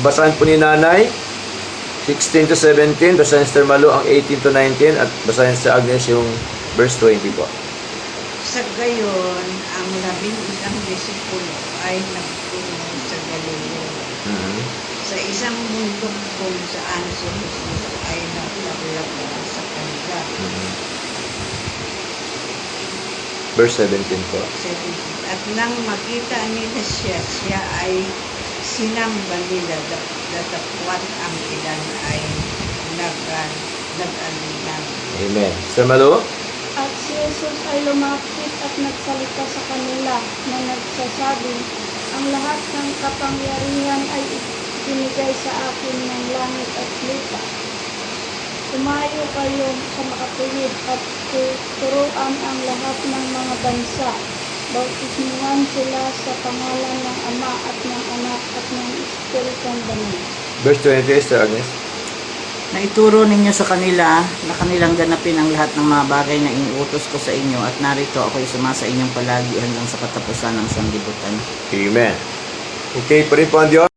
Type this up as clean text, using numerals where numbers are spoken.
Basahin po ni Nanay, 16 to 17. Basahin si Malu ang 18 to 19. At basahin si Agnes yung verse 20 po. Sa gayon, ang 11 disipulo ay nagtungo sa Galileo. Sa isang bundok kung saan si Jesus ay naglablab sa kanila. Verse 17 po. At nang makita nila siya, siya ay sinamba nila, datapwat ang ilan ay nag-alinan. Amen. Sir Malu? At si Jesus ay lumapit at nagsalita sa kanila na nagsasabi, ang lahat ng kapangyarihan ay ibinigay sa akin ng langit at lupa. Tumayo kayo sa makatuwid at turuan ang lahat ng mga bansa. Bautismuhan sila sa pangalan ng Ama at ng Anak at ng Espiritong Banal. Verse 20, Sir Agnes. Na ituro ninyo sa kanila na kanilang ganapin ang lahat ng mga bagay na inuutos ko sa inyo at narito ako'y sumasa inyong palagi hanggang sa katapusan ng sanlibutan. Amen. Okay, pa rin po ang Diyos.